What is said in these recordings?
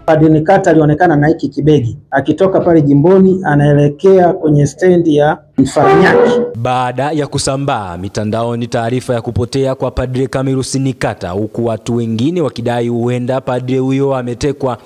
Padri Nikata alionekana na hiki kibegi akitoka pale jimboni anaelekea kwenye stendi ya Mfaranyaki. Baada ya kusambaa mitandaoni taarifa ya kupotea kwa Padri Camillus Nikata, huku watu wengine wakidai huenda padri huyo ametekwa,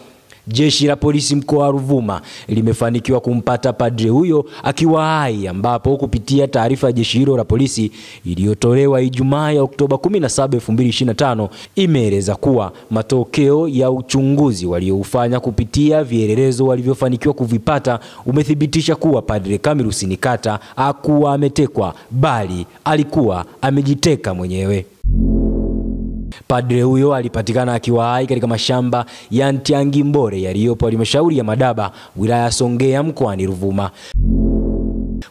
jeshi la polisi mkoa wa Ruvuma limefanikiwa kumpata padri huyo akiwa hai, ambapo kupitia taarifa ya jeshi hilo la polisi iliyotolewa Ijumaa ya Oktoba 17, 2025 imeeleza kuwa matokeo ya uchunguzi walioufanya kupitia vielelezo walivyofanikiwa kuvipata umethibitisha kuwa Padri Camillus Nikata hakuwa ametekwa bali alikuwa amejiteka mwenyewe. Padre huyo alipatikana akiwa hai katika mashamba ya Ntiangimbore yaliyopo halmashauri ya Madaba, wilaya ya Songea, mkoani Ruvuma.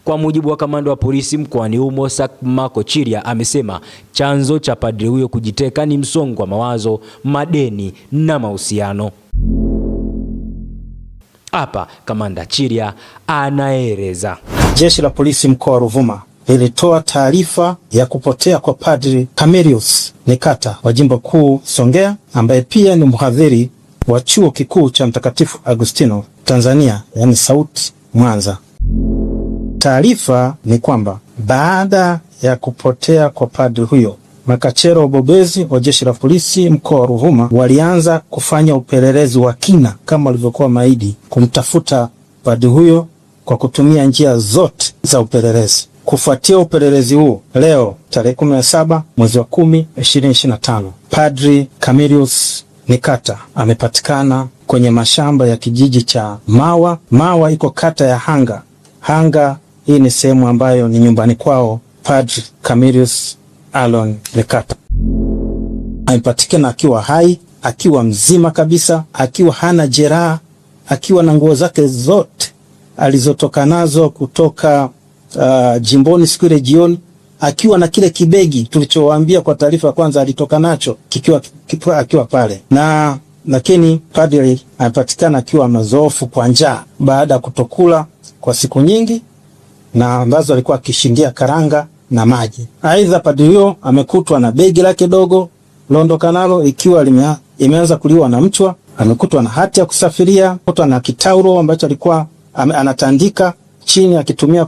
Kwa mujibu wa kamanda wa polisi mkoani humo, Marco Chiria, amesema chanzo cha padre huyo kujiteka ni msongo wa mawazo, madeni na mahusiano. Hapa kamanda Chiria anaeleza. Jeshi la polisi mkoa wa Ruvuma ilitoa taarifa ya kupotea kwa Padri Camillus Nikata wa jimbo kuu Songea, ambaye pia ni mhadhiri wa chuo kikuu cha Mtakatifu Agustino Tanzania, yani SAUT Mwanza. Taarifa ni kwamba baada ya kupotea kwa padri huyo, makachero wabobezi wa jeshi la polisi mkoa wa Ruvuma walianza kufanya upelelezi wa kina kama walivyokuwa maidi kumtafuta padri huyo kwa kutumia njia zote za upelelezi. Kufuatia upelelezi huo, leo tarehe 17 mwezi wa 10 2025, Padri Camillus Nikata amepatikana kwenye mashamba ya kijiji cha Mawa. Mawa iko kata ya Hanga. Hanga hii ni sehemu ambayo ni nyumbani kwao Padri Camillus Alon Nikata. Amepatikana akiwa hai, akiwa mzima kabisa, akiwa hana jeraha, akiwa na nguo zake zote alizotoka nazo kutoka jimboni siku ile jioni, akiwa na kile kibegi tulichowaambia kwa taarifa kwanza alitoka nacho akiwa pale. Lakini padri anapatikana akiwa mazoofu kwa njaa baada ya kutokula kwa siku nyingi na ambazo alikuwa akishindia karanga na maji. Aidha, padri huyo amekutwa na begi lake dogo londoka nalo ikiwa imeanza kuliwa na mchwa. Amekutwa na hati ya kusafiria, amekutwa na kitauro ambacho alikuwa anatandika chini akitumia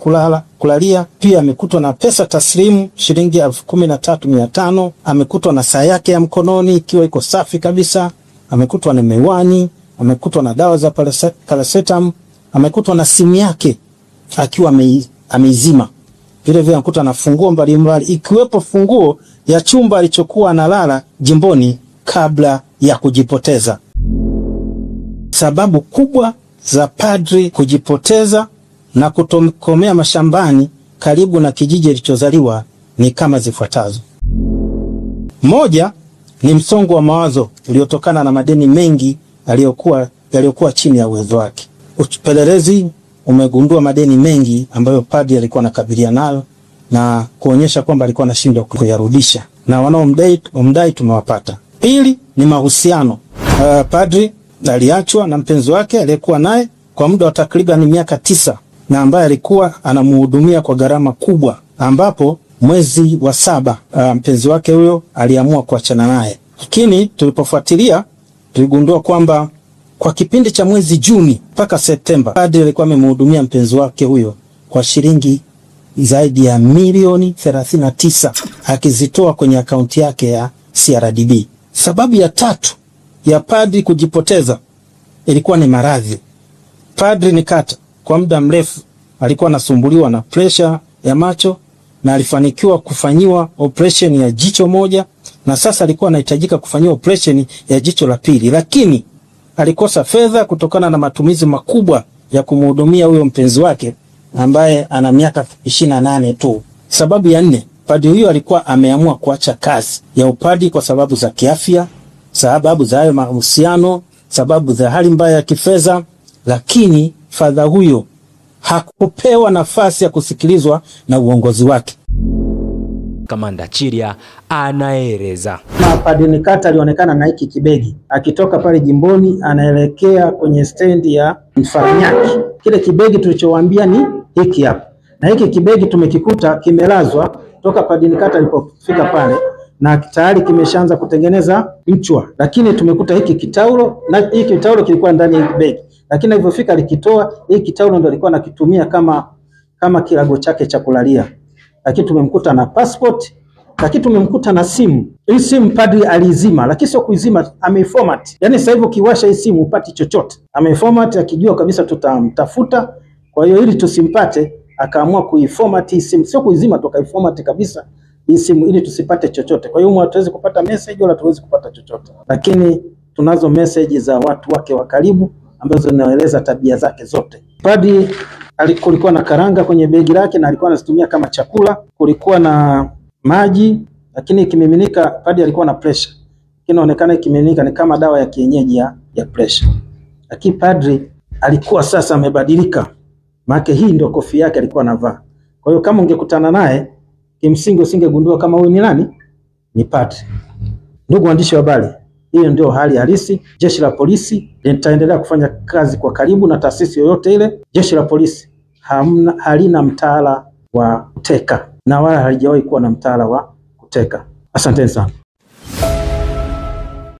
kulalia. Pia amekutwa na pesa taslimu shilingi 13,500. Amekutwa na saa yake ya mkononi ikiwa iko safi kabisa. Amekutwa na miwani, amekutwa na dawa za paracetamol, amekutwa na simu yake akiwa ameizima. Vile vile amekutwa na funguo mbalimbali ikiwepo funguo ya chumba alichokuwa analala jimboni kabla ya kujipoteza. Sababu kubwa za padri kujipoteza na kutokomea mashambani karibu na kijiji alichozaliwa ni kama zifuatazo. Moja ni msongo wa mawazo uliotokana na madeni mengi yaliyokuwa chini ya uwezo wake. Upelelezi umegundua madeni mengi ambayo padri alikuwa anakabiliana nayo na kuonyesha kwamba alikuwa anashindwa kuyarudisha, na wanaomdai tumewapata. Pili ni mahusiano. Padri aliachwa na mpenzi wake aliyekuwa naye kwa muda wa takriban miaka 9 na ambaye alikuwa anamhudumia kwa gharama kubwa, ambapo mwezi wa 7 mpenzi wake huyo aliamua kuachana naye. Lakini tulipofuatilia tuligundua kwamba kwa kipindi cha mwezi Juni mpaka Septemba padri alikuwa amemhudumia mpenzi wake huyo kwa shilingi zaidi ya milioni 39 akizitoa kwenye akaunti yake ya CRDB. Sababu ya tatu ya padri kujipoteza ilikuwa ni maradhi. Padri Nikata kwa muda mrefu alikuwa anasumbuliwa na pressure ya macho na alifanikiwa kufanyiwa operation ya jicho moja, na sasa alikuwa anahitajika kufanyiwa operation ya jicho la pili, lakini alikosa fedha kutokana na matumizi makubwa ya kumhudumia huyo mpenzi wake ambaye ana miaka 28 tu. Sababu ya 4, padri huyo alikuwa ameamua kuacha kazi ya upadri kwa sababu za kiafya, sababu za hayo mahusiano, sababu za hali mbaya ya kifedha, lakini fadha huyo hakupewa nafasi ya kusikilizwa na uongozi wake. Kamanda Chiria anaeleza. Padri Nikata alionekana na hiki kibegi akitoka pale jimboni anaelekea kwenye stendi ya Mfaranyaki. Kile kibegi tulichowaambia ni hiki hapa, na hiki kibegi tumekikuta kimelazwa toka Padri Nikata alipofika pale, na tayari kimeshaanza kutengeneza mchwa, lakini tumekuta hiki kitaulo, na hiki kitaulo kilikuwa ndani ya begi, lakini alipofika alikitoa. Hiki kitaulo ndio alikuwa anakitumia kama kilago chake cha kulalia, lakini tumemkuta na passport, lakini tumemkuta na simu. Hii simu padri alizima, lakini sio kuizima, ameiformat. Yani sasa hivi ukiwasha hii simu upati chochote, ameiformat akijua kabisa tutamtafuta. Kwa hiyo ili tusimpate, akaamua kuiformat hii simu, sio kuizima tu, akaiformat kabisa hii simu ili tusipate chochote. Kwa hiyo hatuwezi kupata message wala tuwezi kupata chochote, lakini tunazo message za watu wake wa karibu ambazo zinaeleza tabia zake zote. Padri kulikuwa na karanga kwenye begi lake na alikuwa anazitumia kama chakula. Kulikuwa na maji, lakini ikimiminika, padri alikuwa na pressure. Inaonekana ikimiminika ni kama dawa ya kienyeji ya pressure. Lakini padri alikuwa sasa amebadilika. Maana hii ndio kofia yake alikuwa anavaa. Kwa hiyo kama ungekutana naye, kimsingi usingegundua kama huyu ni nani? Ni padri. Ndugu waandishi wa habari, hiyo ndio hali halisi. Jeshi la polisi litaendelea kufanya kazi kwa karibu na taasisi yoyote ile. Jeshi la polisi halina mtaala wa kuteka na wala halijawahi kuwa na mtaala wa kuteka. Asanteni sana.